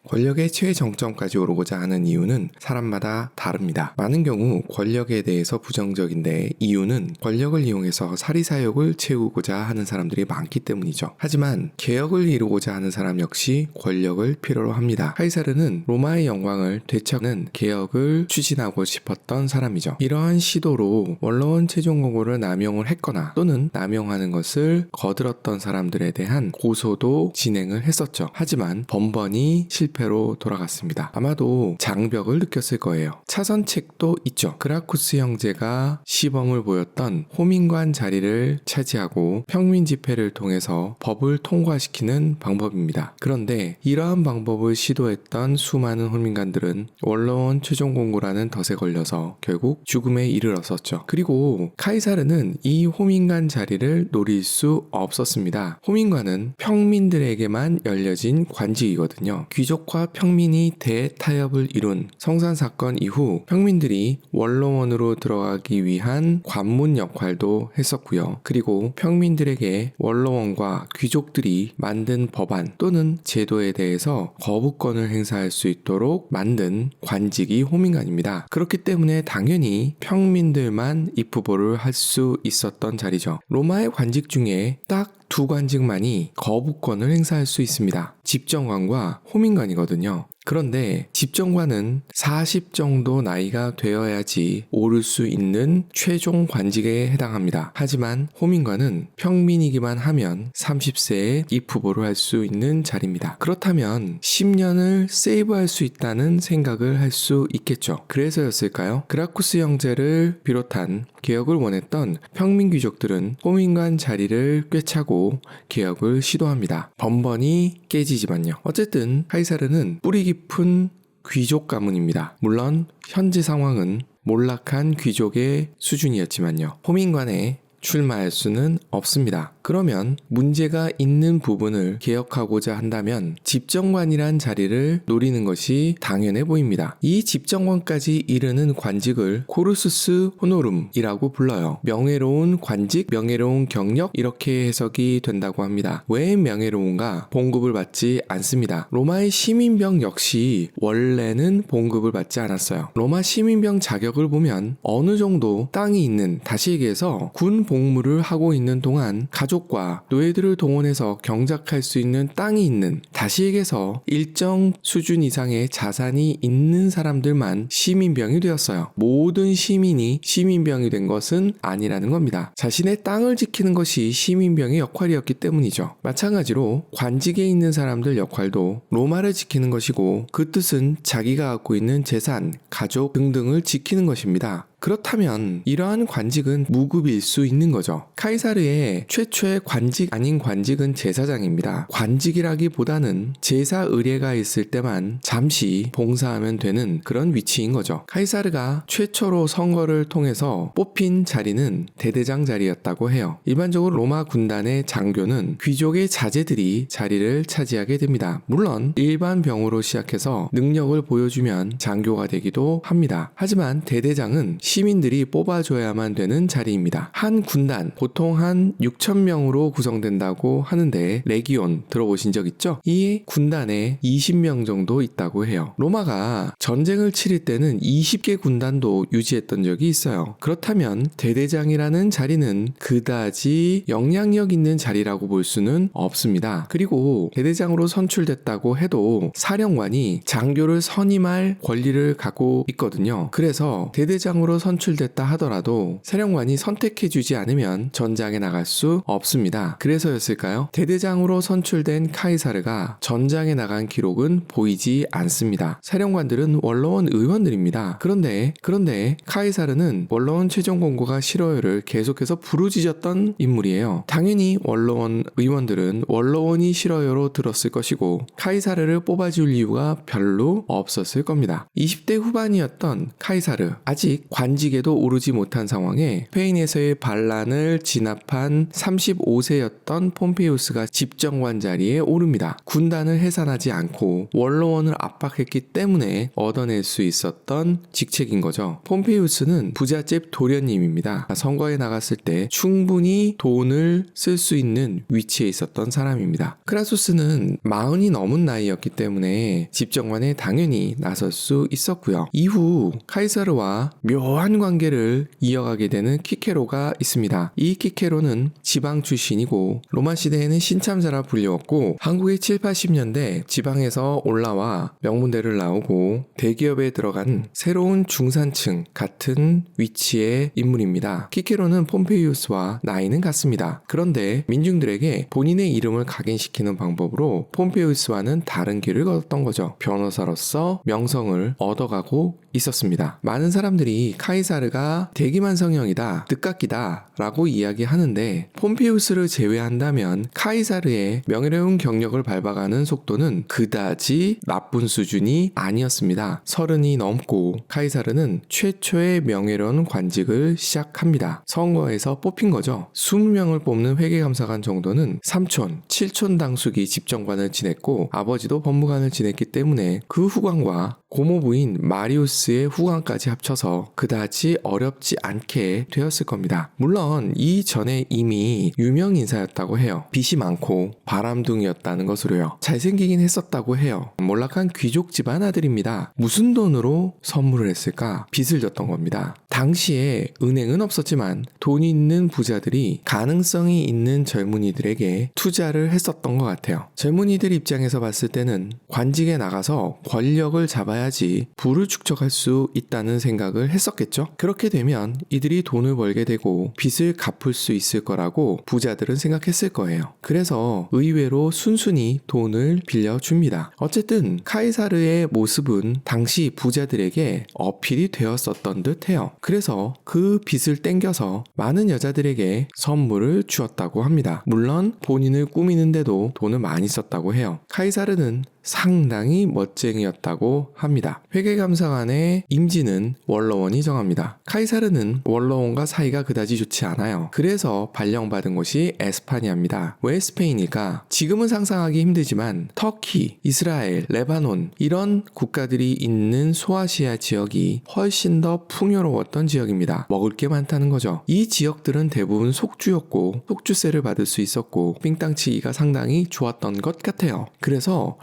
권력의 최정점까지 오르고자 하는 이유는 사람마다 다릅니다. 많은 경우 권력에 대해서 부정적인데 이유는 권력을 이용해서 사리사욕을 채우고자 하는 사람들이 많기 때문이죠. 하지만 개혁을 이루고자 하는 사람 역시 권력을 필요로 합니다. 카이사르는 로마의 영광을 되찾는 개혁을 추진하고 싶었던 사람이죠. 이러한 시도로 원로원 최종 권고를 남용을 했거나 또는 남용하는 것을 거들었던 사람들에 대한 고소도 진행을 했었죠. 하지만 번번이 실패로 돌아갔습니다. 아마도 장벽을 느꼈을 거예요. 차선책도 있죠. 그라쿠스 형제가 시범을 보였던 호민관 자리를 차지하고 평민 집회를 통해서 법을 통과시키는 방법입니다. 그런데 이러한 방법을 시도했던 수많은 호민관들은 원로원 최종 권고라는 덫에 걸려서 결국 죽음에 이르렀었죠. 그리고 카이사르는 이 호민관 자리를 노릴 수 없었습니다. 호민관은 평민들에게만 열려진 관직이거든요. 귀족과 평민이 대타협을 이룬 성산사건 이후 평민들이 원로원으로 들어가기 위한 관문 역할도 했었고요. 그리고 평민들에게 원로원과 귀족들이 만든 법안 또는 제도에 대해서 거부권을 행사할 수 있도록 만든 관직이 호민관입니다. 그렇기 때문에 당연히 평민들만 입후보를 할 수 있었던 자리죠. 로마의 관직 중에 딱 두 관직만이 거부권을 행사할 수 있습니다. 집정관과 호민관이거든요. 그런데 집정관은 40 정도 나이가 되어야지 오를 수 있는 최종 관직에 해당합니다. 하지만 호민관은 평민이기만 하면 30세에 입후보를 할 수 있는 자리입니다. 그렇다면 10년을 세이브할 수 있다는 생각을 할 수 있겠죠. 그래서였을까요? 그라쿠스 형제를 비롯한 개혁을 원했던 평민 귀족들은 호민관 자리를 꿰차고 개혁을 시도합니다. 번번이 깨지지만요. 어쨌든 카이사르는 뿌리 깊은 귀족 가문입니다. 물론 현재 상황은 몰락한 귀족의 수준이었지만요. 호민관에 출마할 수는 없습니다. 그러면 문제가 있는 부분을 개혁하고자 한다면 집정관이란 자리를 노리는 것이 당연해 보입니다. 이 집정관까지 이르는 관직을 코르수스 호노룸이라고 불러요. 명예로운 관직, 명예로운 경력 이렇게 해석이 된다고 합니다. 왜 명예로운가? 봉급을 받지 않습니다. 로마의 시민병 역시 원래는 봉급을 받지 않았어요. 로마 시민병 자격을 보면 어느 정도 땅이 있는, 다시 얘기해서 군 복무를 하고 있는 동안 가족과 노예들을 동원해서 경작할 수 있는 땅이 있는, 다시 얘기해서 일정 수준 이상의 자산이 있는 사람들만 시민병이 되었어요. 모든 시민이 시민병이 된 것은 아니라는 겁니다. 자신의 땅을 지키는 것이 시민병의 역할이었기 때문이죠. 마찬가지로 관직에 있는 사람들 역할도 로마를 지키는 것이고 그 뜻은 자기가 갖고 있는 재산, 가족 등등을 지키는 것입니다. 그렇다면 이러한 관직은 무급일 수 있는 거죠. 카이사르의 최초의 관직 아닌 관직은 제사장입니다. 관직이라기보다는 제사 의례가 있을 때만 잠시 봉사하면 되는 그런 위치인 거죠. 카이사르가 최초로 선거를 통해서 뽑힌 자리는 대대장 자리였다고 해요. 일반적으로 로마 군단의 장교는 귀족의 자제들이 자리를 차지하게 됩니다. 물론 일반 병으로 시작해서 능력을 보여주면 장교가 되기도 합니다. 하지만 대대장은 시민들이 뽑아줘야만 되는 자리입니다. 한 군단 보통 한 6,000명으로 구성된다고 하는데 레기온 들어보신 적 있죠? 이 군단에 20명 정도 있다고 해요. 로마가 전쟁을 치를 때는 20개 군단도 유지했던 적이 있어요. 그렇다면 대대장이라는 자리는 그다지 영향력 있는 자리라고 볼 수는 없습니다. 그리고 대대장으로 선출됐다고 해도 사령관이 장교를 선임할 권리를 갖고 있거든요. 그래서 대대장으로 선출됐다 하더라도 사령관이 선택해주지 않으면 전장에 나갈 수 없습니다. 그래서였을까요? 대대장으로 선출된 카이사르가 전장에 나간 기록은 보이지 않습니다. 사령관들은 원로원 의원들입니다. 그런데 카이사르는 원로원 최종 권고가 싫어요를 계속해서 부르짖었던 인물이에요. 당연히 원로원 의원들은 원로원이 싫어요로 들었을 것이고 카이사르를 뽑아줄 이유가 별로 없었을 겁니다. 20대 후반이었던 카이사르, 아직 관직에도 오르지 못한 상황에 스페인에서의 반란을 진압한 35세였던 폼페이우스가 집정관 자리에 오릅니다. 군단을 해산하지 않고 원로원을 압박했기 때문에 얻어낼 수 있었던 직책인 거죠. 폼페이우스는 부잣집 도련님입니다. 선거에 나갔을 때 충분히 돈을 쓸 수 있는 위치에 있었던 사람입니다. 크라수스는 40이 넘은 나이였기 때문에 집정관에 당연히 나설 수 있었고요. 이후 카이사르와 묘한 관계를 이어가게 되는 키케로가 있습니다. 이 키케로는 지방 출신이고 로마 시대에는 신참자라 불렸고 한국의 7, 80년대 지방에서 올라와 명문대를 나오고 대기업에 들어간 새로운 중산층 같은 위치의 인물입니다. 키케로는 폼페이우스와 나이는 같습니다. 그런데 민중들에게 본인의 이름을 각인시키는 방법으로 폼페이우스와는 다른 길을 걷었던 거죠. 변호사로서 명성을 얻어가고 있었습니다. 많은 사람들이 카이사르가 대기만성형이다, 뜻깎이다 라고 이야기하는데 폼페이우스를 제외한다면 카이사르의 명예로운 경력을 밟아가는 속도는 그다지 나쁜 수준이 아니었습니다. 30이 넘고 카이사르는 최초의 명예로운 관직을 시작합니다. 선거에서 뽑힌 거죠. 20명을 뽑는 회계감사관 정도는 삼촌, 칠촌 당수기 집정관을 지냈고 아버지도 법무관을 지냈기 때문에 그 후관과 고모부인 마리우스의 후관까지 합쳐서 그다지 어렵지 않게 되었을 겁니다. 물론 이전에 이미 유명 인사였다고 해요. 빚이 많고 바람둥이였다는 것으로요. 잘생기긴 했었다고 해요. 몰락한 귀족 집안 아들입니다. 무슨 돈으로 선물을 했을까? 빚을 졌던 겁니다. 당시에 은행은 없었지만 돈 있는 부자들이 가능성이 있는 젊은이들에게 투자를 했었던 것 같아요. 젊은이들 입장에서 봤을 때는 관직에 나가서 권력을 잡아야지 부를 축적할 수 있다는 생각을 했었겠죠. 그렇게 되면 이들이 돈을 벌게 되고 빚을 갚을 수 있을 거라고 부자들은 생각했을 거예요. 그래서 의외로 순순히 돈을 빌려줍니다. 어쨌든 카이사르의 모습은 당시 부자들에게 어필이 되었었던 듯 해요. 그래서 그 빚을 땡겨서 많은 여자들에게 선물을 주었다고 합니다. 물론 본인을 꾸미는데도 돈을 많이 썼다고 해요. 카이사르는 상당히 멋쟁이였다고 합니다. 회계감사관의 임지는 원로원이 정합니다. 카이사르는 원로원과 사이가 그다지 좋지 않아요. 그래서 발령받은 곳이 에스파니아입니다. 왜 스페인일까? 지금은 상상하기 힘들지만 터키, 이스라엘, 레바논 이런 국가들이 있는 소아시아 지역이 훨씬 더 풍요로웠던 지역입니다. 먹을 게 많다는 거죠. 이 지역들은 대부분 속주였고 속주세를 받을 수 있었고 삥땅치기가 상당히 좋았던 것 같아요. 그래서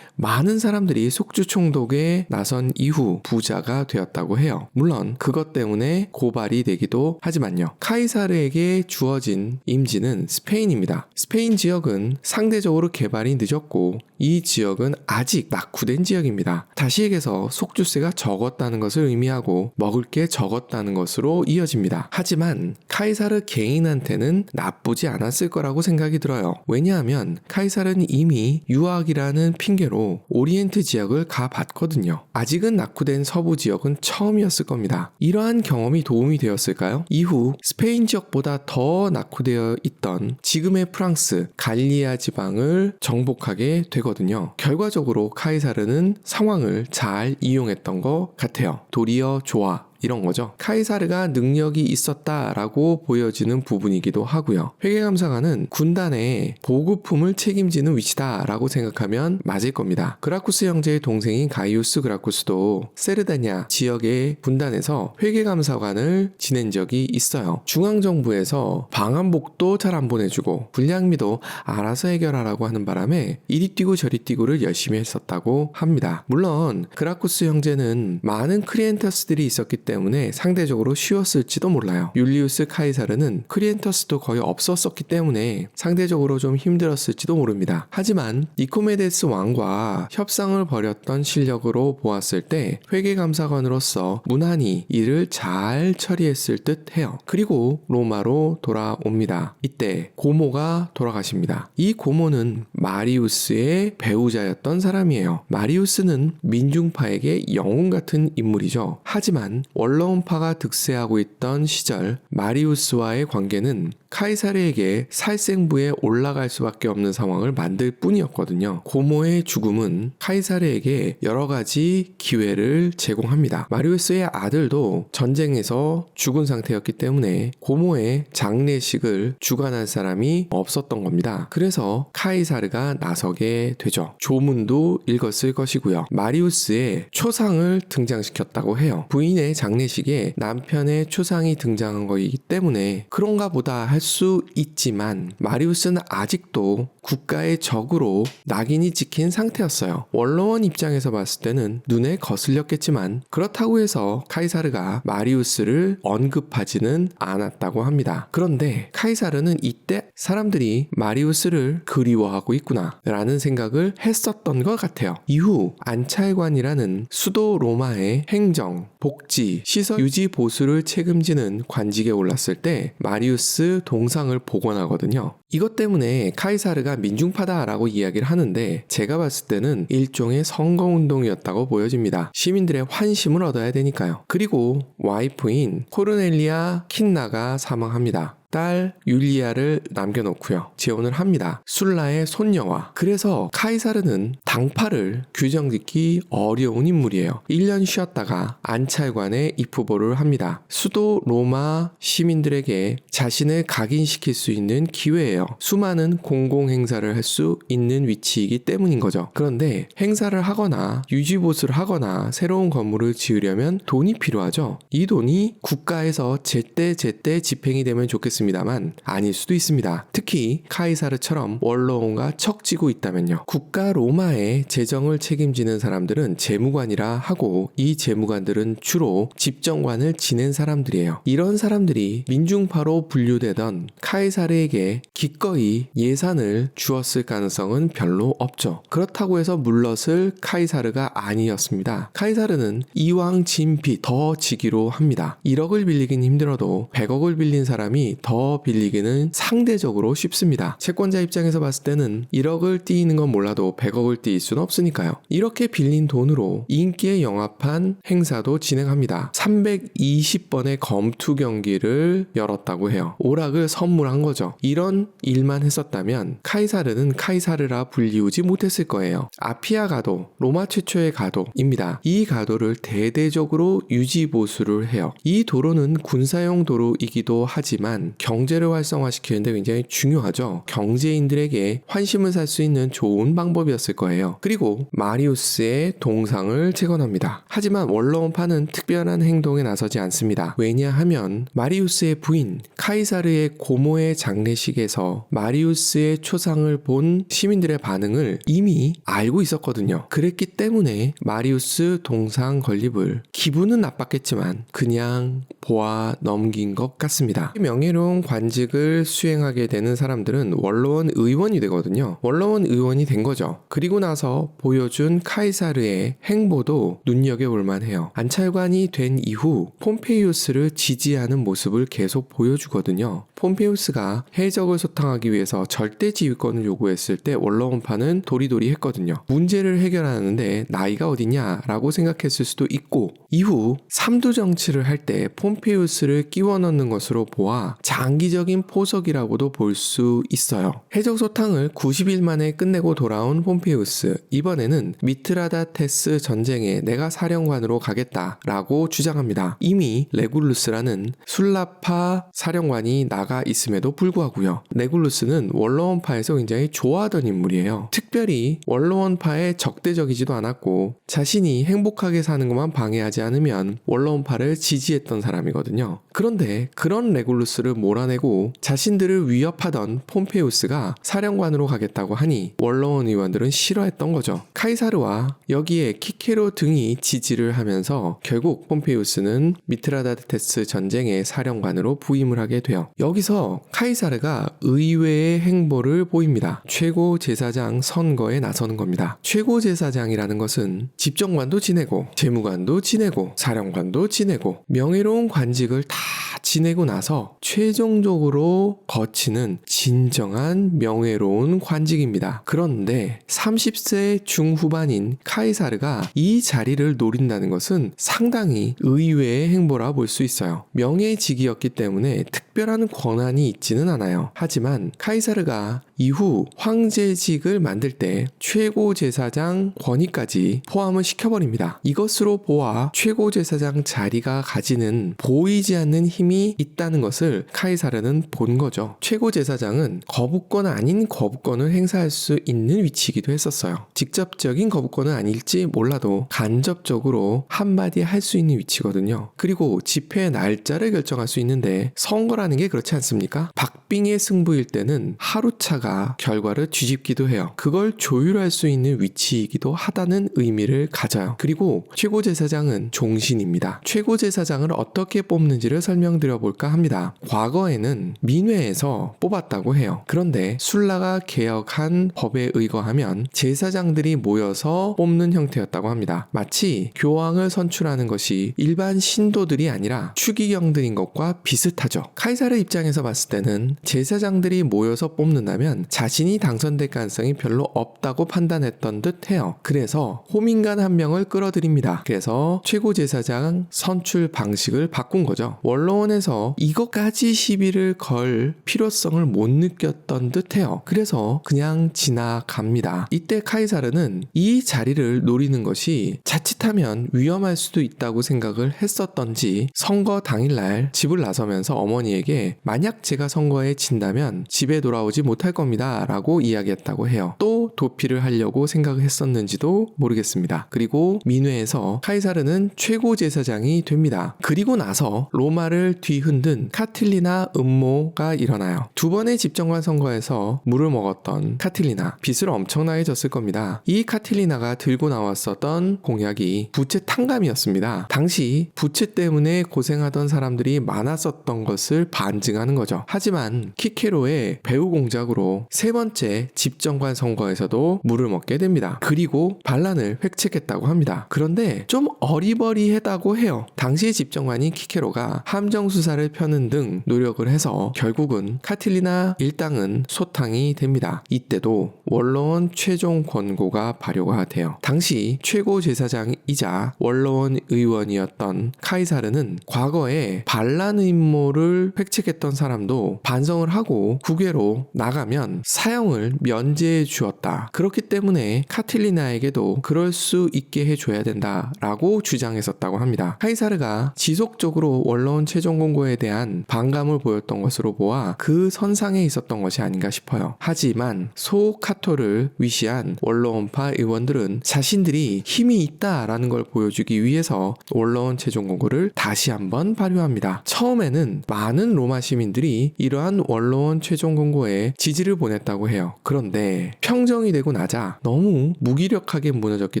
많은 사람들이 속주 총독에 나선 이후 부자가 되었다고 해요. 물론 그것 때문에 고발이 되기도 하지만요. 카이사르에게 주어진 임지는 스페인입니다. 스페인 지역은 상대적으로 개발이 늦었고 이 지역은 아직 낙후된 지역입니다. 다시 얘기해서 속주세가 적었다는 것을 의미하고 먹을 게 적었다는 것으로 이어집니다. 하지만 카이사르 개인한테는 나쁘지 않았을 거라고 생각이 들어요. 왜냐하면 카이사르는 이미 유학이라는 핑계로 오리엔트 지역을 가봤거든요. 아직은 낙후된 서부 지역은 처음이었을 겁니다. 이러한 경험이 도움이 되었을까요? 이후 스페인 지역보다 더 낙후되어 있던 지금의 프랑스 갈리아 지방을 정복하게 되거든요. 결과적으로 카이사르는 상황을 잘 이용했던 것 같아요. 도리어 좋아. 이런 거죠. 카이사르가 능력이 있었다라고 보여지는 부분이기도 하고요. 회계감사관은 군단의 보급품을 책임지는 위치다라고 생각하면 맞을 겁니다. 그라쿠스 형제의 동생인 가이우스 그라쿠스도 세르다냐 지역의 군단에서 회계감사관을 지낸 적이 있어요. 중앙정부에서 방한복도 잘 안 보내주고 불량미도 알아서 해결하라고 하는 바람에 이리 뛰고 저리 뛰고를 열심히 했었다고 합니다. 물론 그라쿠스 형제는 많은 크리엔터스들이 있었기 때문에 상대적으로 쉬웠을지도 몰라요. 율리우스 카이사르는 크리엔터스도 거의 없었었기 때문에 상대적으로 좀 힘들었을지도 모릅니다. 하지만 니코메데스 왕과 협상을 벌였던 실력으로 보았을 때 회계감사관으로서 무난히 일을 잘 처리했을 듯 해요. 그리고 로마로 돌아옵니다. 이때 고모가 돌아가십니다. 이 고모는 마리우스의 배우자였던 사람이에요. 마리우스는 민중파에게 영웅 같은 인물이죠. 하지만 원로원파가 득세하고 있던 시절 마리우스와의 관계는 카이사르에게 살생부에 올라갈 수밖에 없는 상황을 만들 뿐이었거든요. 고모의 죽음은 카이사르에게 여러 가지 기회를 제공합니다. 마리우스의 아들도 전쟁에서 죽은 상태였기 때문에 고모의 장례식을 주관할 사람이 없었던 겁니다. 그래서 카이사르가 나서게 되죠. 조문도 읽었을 것이고요. 마리우스의 초상을 등장시켰다고 해요. 부인의 장례식에 남편의 초상이 등장한 거이기 때문에 그런가 보다 할 수 있지만 마리우스는 아직도 국가의 적으로 낙인이 찍힌 상태였어요. 원로원 입장에서 봤을 때는 눈에 거슬렸겠지만 그렇다고 해서 카이사르가 마리우스를 언급하지는 않았다고 합니다. 그런데 카이사르는 이때 사람들이 마리우스를 그리워하고 있구나 라는 생각을 했었던 것 같아요. 이후 안찰관이라는 수도 로마의 행정, 복지, 시설 유지 보수를 책임지는 관직에 올랐을 때 마리우스 동상을 복원하거든요. 이것 때문에 카이사르가 민중파다라고 이야기를 하는데 제가 봤을 때는 일종의 선거운동이었다고 보여집니다. 시민들의 환심을 얻어야 되니까요. 그리고 와이프인 코르넬리아 킨나가 사망합니다. 딸 율리아를 남겨놓고요. 재혼을 합니다. 술라의 손녀와. 그래서 카이사르는 당파를 규정짓기 어려운 인물이에요. 1년 쉬었다가 안찰관에 입후보를 합니다. 수도 로마 시민들에게 자신을 각인시킬 수 있는 기회예요. 수많은 공공행사를 할 수 있는 위치이기 때문인 거죠. 그런데 행사를 하거나 유지보수를 하거나 새로운 건물을 지으려면 돈이 필요하죠. 이 돈이 국가에서 제때 집행이 되면 좋겠습니다만 아닐 수도 있습니다. 특히 카이사르처럼 원로원과 척지고 있다면요. 국가 로마의 재정을 책임지는 사람들은 재무관이라 하고 이 재무관들은 주로 집정관을 지낸 사람들이에요. 이런 사람들이 민중파로 분류되던 카이사르에게 기꺼이 예산을 주었을 가능성은 별로 없죠. 그렇다고 해서 물러설 카이사르가 아니었습니다. 카이사르는 이왕 진 빚 더 지기로 합니다. 1억을 빌리긴 힘들어도 100억을 빌린 사람이 더 빌리기는 상대적으로 쉽습니다. 채권자 입장에서 봤을 때는 1억을 띄이는 건 몰라도 100억을 띄일 수는 없으니까요. 이렇게 빌린 돈으로 인기에 영합한 행사도 진행합니다. 320번의 검투 경기를 열었다고 해요. 오락을 선물한 거죠. 이런 일만 했었다면 카이사르는 카이사르라 불리우지 못했을 거예요. 아피아 가도, 로마 최초의 가도입니다. 이 가도를 대대적으로 유지보수를 해요. 이 도로는 군사용 도로이기도 하지만 경제를 활성화시키는데 굉장히 중요하죠. 경제인들에게 환심을 살 수 있는 좋은 방법이었을 거예요. 그리고 마리우스의 동상을 재건합니다. 하지만 원로원파는 특별한 행동에 나서지 않습니다. 왜냐하면 마리우스의 부인 카이사르의 고모의 장례식에서 마리우스의 초상을 본 시민들의 반응을 이미 알고 있었거든요. 그랬기 때문에 마리우스 동상 건립을 기분은 나빴겠지만 그냥 보아 넘긴 것 같습니다. 명예로운 관직을 수행하게 되는 사람들은 원로원 의원이 되거든요. 원로원 의원이 된 거죠. 그리고 나서 보여준 카이사르의 행보도 눈여겨볼 만해요. 안찰관이 된 이후 폼페이우스를 지지하는 모습을 계속 보여주거든요. 폼페이우스가 해적을 소탕하기 위해서 절대 지휘권을 요구했을 때 원로원파는 도리도리 했거든요. 문제를 해결하는데 나이가 어디냐라고 생각했을 수도 있고 이후 삼두 정치를 할 때 폼페이우스를 끼워 넣는 것으로 보아 장기적인 포석이라고도 볼 수 있어요. 해적 소탕을 90일 만에 끝내고 돌아온 폼페이우스, 이번에는 미트라다테스 전쟁에 내가 사령관으로 가겠다라고 주장합니다. 이미 레굴루스라는 술라파 사령관이 나가 있음에도 불구하고요. 레굴루스는 원로원파에서 굉장히 좋아하던 인물이에요. 특별히 원로원파에 적대적이지도 않았고 자신이 행복하게 사는 것만 방해하지 않으면 원로원파를 지지했던 사람이거든요. 그런데 그런 레굴루스를 몰아내고 자신들을 위협하던 폼페이우스가 사령관으로 가겠다고 하니 원로원 의원들은 싫어했던 거죠. 카이사르와 여기에 키케로 등이 지지를 하면서 결국 폼페이우스는 미트라다테스 전쟁의 사령관으로 부임을 하게 돼요. 여기서 카이사르가 의외의 행보를 보입니다. 최고 제사장 선거에 나서는 겁니다. 최고 제사장이라는 것은 집정관도 지내고 재무관도 지내고 사령관도 지내고 명예로운 관직을 다 지내고 나서 최종 최종적으로 거치는 진정한 명예로운 관직입니다. 그런데 30세 중후반인 카이사르가 이 자리를 노린다는 것은 상당히 의외의 행보라 볼 수 있어요. 명예직이었기 때문에 특별한 권한이 있지는 않아요. 하지만 카이사르가 이후 황제직을 만들 때 최고제사장 권위까지 포함을 시켜버립니다. 이것으로 보아 최고제사장 자리가 가지는 보이지 않는 힘이 있다는 것을 카이사르는 본 거죠. 최고제사장은 거부권 아닌 거부권을 행사할 수 있는 위치이기도 했었어요. 직접적인 거부권은 아닐지 몰라도 간접적으로 한마디 할 수 있는 위치거든요. 그리고 집회 날짜를 결정할 수 있는데 선거라는 게 그렇지 않습니까? 박빙의 승부일 때는 하루차가 결과를 뒤집기도 해요. 그걸 조율할 수 있는 위치이기도 하다는 의미를 가져요. 그리고 최고제사장은 종신입니다. 최고제사장을 어떻게 뽑는지를 설명드려 볼까 합니다. 과거에는 민회에서 뽑았다고 해요. 그런데 술라가 개혁한 법에 의거하면 제사장들이 모여서 뽑는 형태였다고 합니다. 마치 교황을 선출하는 것이 일반 신도들이 아니라 추기경들인 것과 비슷하죠. 카이사르 입장에서 봤을 때는 제사장들이 모여서 뽑는다면 자신이 당선될 가능성이 별로 없다고 판단했던 듯 해요. 그래서 호민관 한 명을 끌어들입니다. 그래서 최고제사장 선출 방식을 바꾼 거죠. 원로원에서 이것까지 시비를 걸 필요성을 못 느꼈던 듯 해요. 그래서 그냥 지나갑니다. 이때 카이사르는 이 자리를 노리는 것이 자칫하면 위험할 수도 있다고 생각을 했었던지 선거 당일날 집을 나서면서 어머니에게 만약 제가 선거에 진다면 집에 돌아오지 못할 겁니다 라고 이야기했다고 해요. 또 도피를 하려고 생각을 했었는지도 모르겠습니다. 그리고 민회에서 카이사르는 최고제사장이 됩니다. 그리고 나서 로마를 뒤흔든 카틸리나 음모가 일어나요. 두 번의 집정관 선거에서 물을 먹었던 카틸리나, 빚을 엄청나게 졌을 겁니다. 이 카틸리나가 들고 나왔었던 공약이 부채 탕감이었습니다. 당시 부채 때문에 고생하던 사람들이 많았었던 것을 반증하는 거죠. 하지만 키케로의 배후 공작으로 세 번째 집정관 선거에서도 물을 먹게 됩니다. 그리고 반란을 획책했다고 합니다. 그런데 좀 어리버리했다고 해요. 당시 집정관인 키케로가 함정 수사를 펴는 등 노력을 해서 결국은 카틸리나 일당은 소탕이 됩니다. 이때도 원로원 최종 권고가 발효가 돼요. 당시 최고 제사장이자 원로원 의원이었던 카이사르는 과거에 반란 음모를 획책했던 사람도 반성을 하고 국외로 나가면 사형을 면제해 주었다. 그렇기 때문에 카틸리나에게도 그럴 수 있게 해줘야 된다라고 주장했었다고 합니다. 카이사르가 지속적으로 원로원 최종 권고에 대한 반감을 보였던 것으로 보아 그 선상에 있었던 것이 아닌가 싶어요. 하지만 소카토를 위시한 원로원파 의원들은 자신들이 힘이 있다라는 걸 보여주기 위해서 원로원 최종 권고를 다시 한번 발효합니다. 처음에는 많은 로마 시민들이 이러한 원로원 최종 권고에 지지를 보냈다고 해요. 그런데 평정이 되고 나자 너무 무기력하게 무너졌기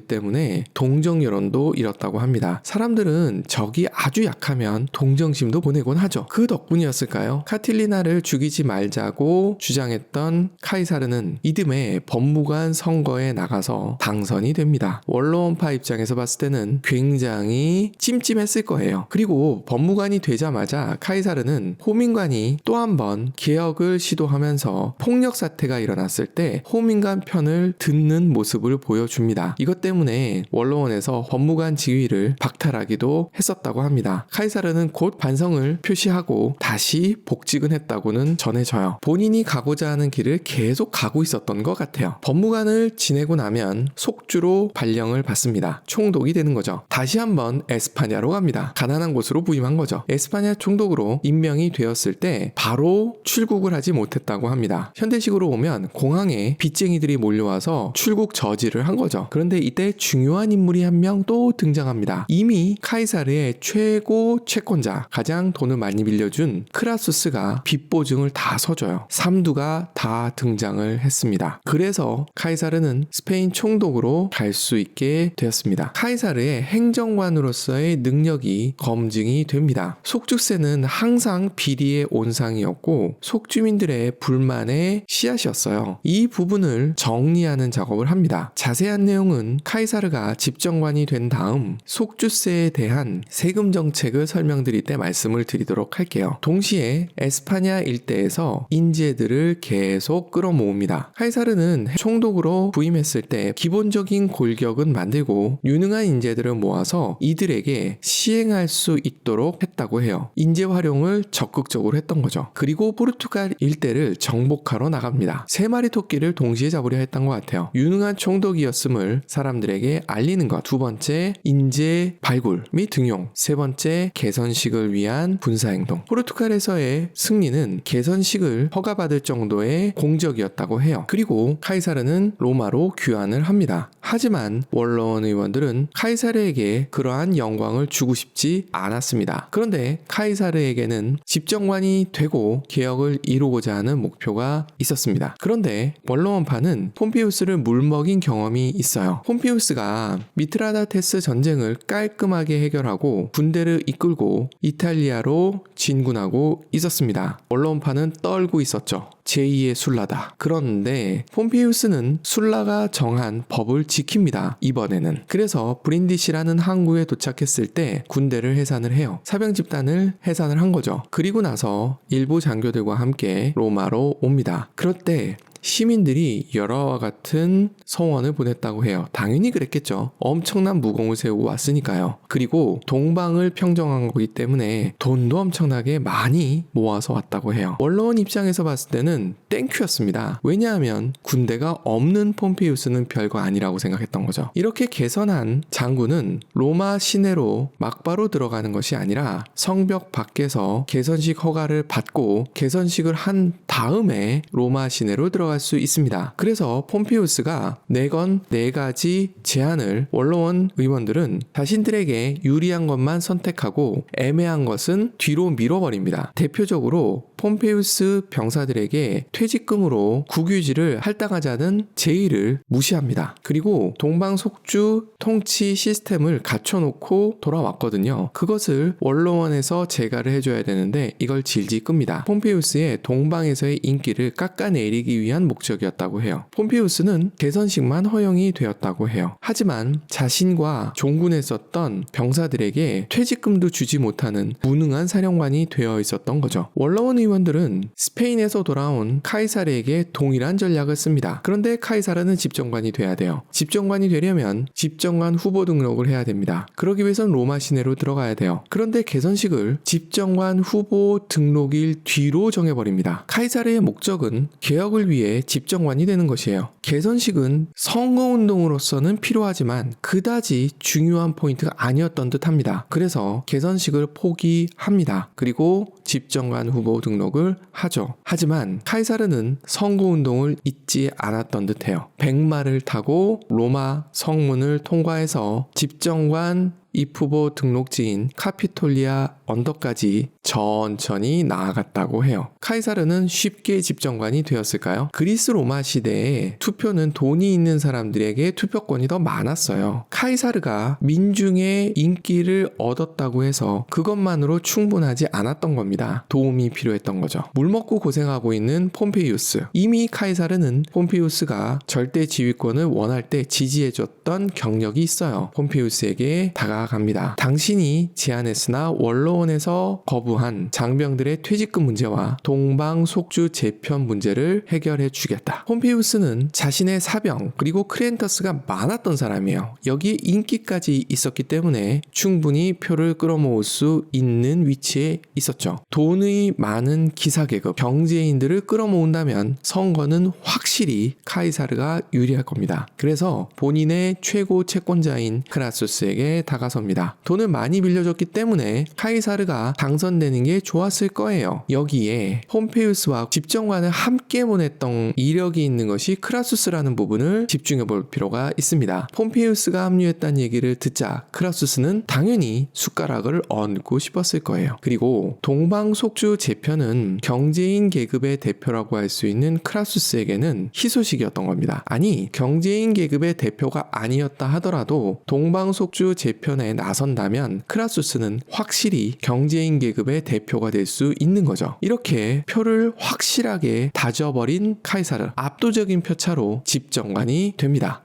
때문에 동정 여론도 일었다고 합니다. 사람들은 적이 아주 약하면 동정심도 보내곤 하죠. 그 덕분이었을까요? 카틸리나를 죽이지 말자고 주장했던 카이사르는 이듬해 법무관 선거에 나가서 당선이 됩니다. 원로원파 입장에서 봤을 때는 굉장히 찜찜했을 거예요. 그리고 법무관이 되자마자 카이사르는 호민관이 또 한 번 개혁을 시도하면서 폭력 사태가 일어났을 때 호민관 편을 듣는 모습을 보여줍니다. 이것 때문에 원로원에서 법무관 지위를 박탈하기도 했었다고 합니다. 카이사르는 곧 반성을 표시하고 다시 복직은 했다고는 전해져요. 본인이 가고자 하는 길을 계속 가고 있었던 것 같아요. 법무관을 지내고 나면 속주로 발령을 받습니다. 총독이 되는 거죠. 다시 한번 에스파냐로 갑니다. 가난한 곳으로 부임한 거죠. 에스파냐 총독으로 임명이 되었을 때 바로 출국을 하지 못했다고 합니다. 현대식으로 보면 공항에 빚쟁이들이 몰려와서 출국 저지를 한 거죠. 그런데 이때 중요한 인물이 한 명 또 등장합니다. 이미 카이사르의 최고 채권자, 가장 돈을 많이 빌려준 크라수스가 빚 보증을 다 서줘요. 삼두가 다 등장을 했습니다. 그래서 카이사르는 스페인 총독으로 갈 수 있게 되었습니다. 카이사르의 행정관으로서의 능력이 검증이 됩니다. 속주세는 항상 비리의 온상이었고 속주민들의 불만의 씨앗이었어요. 이 부분을 정리하는 작업을 합니다. 자세한 내용은 카이사르가 집정관이 된 다음 속주세에 대한 세금 정책을 설명드릴 때 말씀을 드리도록 할게요. 동시에 에스파냐 일대에서 인재들을 계속 끌어모읍니다. 카이사르는 총독으로 부임했을 때 기본적인 골격은 만들고 유능한 인재들을 모아서 이들에게 시행할 수 있도록 했다고 해요. 인재 활용을 적극적으로 했던 거죠. 그리고 포르투갈 일대를 정복하러 나갑니다. 3마리 토끼를 동시에 잡으려 했던 것 같아요. 유능한 총독이었음을 사람들에게 알리는 것. 2번째, 인재 발굴 및 등용. 3번째, 개선식을 위한 군사행동. 포르투갈에서의 승리는 개선식을 허가받을 정도의 공적이었다고 해요. 그리고 카이사르는 로마로 귀환을 합니다. 하지만 원로원 의원들은 카이사르에게 그러한 영광을 주고 싶지 않았습니다. 그런데 카이사르에게는 집정관이 되고 개혁을 이루고자 하는 목표가 있었습니다. 그런데 원로원파는 폼피우스를 물먹인 경험이 있어요. 폼피우스가 미트라다테스 전쟁을 깔끔하게 해결하고 군대를 이끌고 이탈리아로 진군하고 있었습니다. 원로원파는 떨고 있었죠. 제2의 술라다. 그런데 폼피우스는 술라가 정한 법을 지킵니다. 이번에는. 그래서 브린디시라는 항구에 도착했을 때 군대를 해산을 해요. 사병 집단을 해산을 한 거죠. 그리고 나서 일부 장교들과 함께 로마로 옵니다. 그럴 때 시민들이 열화와 같은 성원을 보냈다고 해요. 당연히 그랬겠죠. 엄청난 무공을 세우고 왔으니까요. 그리고 동방을 평정한 거기 때문에 돈도 엄청나게 많이 모아서 왔다고 해요. 원로원 입장에서 봤을 때는 땡큐였습니다. 왜냐하면 군대가 없는 폼피우스는 별거 아니라고 생각했던 거죠. 이렇게 개선한 장군은 로마 시내로 막바로 들어가는 것이 아니라 성벽 밖에서 개선식 허가를 받고 개선식을 한 다음에 로마 시내로 들어갈 수 있습니다. 그래서 폼피우스가 내건 4가지 제안을 원로원 의원들은 자신들에게 유리한 것만 선택하고 애매한 것은 뒤로 밀어버립니다. 대표적으로 폼페이우스 병사들에게 퇴직금으로 국유지를 할당하자는 제의를 무시합니다. 그리고 동방속주 통치 시스템을 갖춰놓고 돌아왔거든요. 그것을 원로원에서 재가를 해줘야 되는데 이걸 질질 끕니다. 폼페이우스의 동방에서의 인기를 깎아내리기 위한 목적이었다고 해요. 폼페이우스는 개선식만 허용이 되었다고 해요. 하지만 자신과 종군에 썼던 병사들에게 퇴직금도 주지 못하는 무능한 사령관이 되어 있었던 거죠. 원로원 의원들은 스페인에서 돌아온 카이사르에게 동일한 전략을 씁니다. 그런데 카이사르는 집정관이 돼야 돼요. 집정관이 되려면 집정관 후보 등록을 해야 됩니다. 그러기 위해서는 로마 시내로 들어가야 돼요. 그런데 개선식을 집정관 후보 등록일 뒤로 정해버립니다. 카이사르의 목적은 개혁을 위해 집정관이 되는 것이에요. 개선식은 선거운동으로서는 필요하지만 그다지 중요한 포인트가 아니었던 듯합니다. 그래서 개선식을 포기합니다. 그리고 집정관 후보 등록을 하죠. 하지만 카이사르는 선거운동을 잊지 않았던 듯해요. 백마를 타고 로마 성문을 통과해서 집정관 입후보 등록지인 카피톨리아 언덕까지 천천히 나아갔다고 해요. 카이사르는 쉽게 집정관이 되었을까요? 그리스 로마 시대에 투표는 돈이 있는 사람들에게 투표권이 더 많았어요. 카이사르가 민중의 인기를 얻었다고 해서 그것만으로 충분하지 않았던 겁니다. 도움이 필요했던 거죠. 물 먹고 고생하고 있는 폼페이우스. 이미 카이사르는 폼페이우스가 절대 지휘권을 원할 때 지지해줬던 경력이 있어요. 폼페이우스에게 다가갑니다. 당신이 제안했으나 원로원에서 거부한 장병들의 퇴직금 문제와 동방 속주 재편 문제를 해결해 주겠다. 폼페이우스는 자신의 사병 그리고 크리엔터스가 많았던 사람이에요. 여기에 인기까지 있었기 때문에 충분히 표를 끌어모을 수 있는 위치에 있었죠. 돈의 많은 기사계급, 경제인들을 끌어모은다면 선거는 확실히 카이사르가 유리할 겁니다. 그래서 본인의 최고 채권자인 크라수스에게 다가섭니다. 돈을 많이 빌려줬기 때문에 카이사르가 당선되는 게 좋았을 거예요. 여기에 폼페이우스와 집정관을 함께 보냈던 이력이 있는 것이 크라수스라는 부분을 집중해 볼 필요가 있습니다. 폼페이우스가 합류했다는 얘기를 듣자 크라수스는 당연히 숟가락을 얹고 싶었을 거예요. 그리고 동방속주 재편은 경제인 계급의 대표라고 할 수 있는 크라수스에게는 희소식이었던 겁니다. 아니, 경제인 계급의 대표가 아니었다 하더라도 동방속주 재편에 나선다면 크라수스는 확실히 경제인 계급의 대표가 될 수 있는 거죠. 이렇게 표를 확실하게 다져버린 카이사르, 압도적인 표차로 집정관이 됩니다.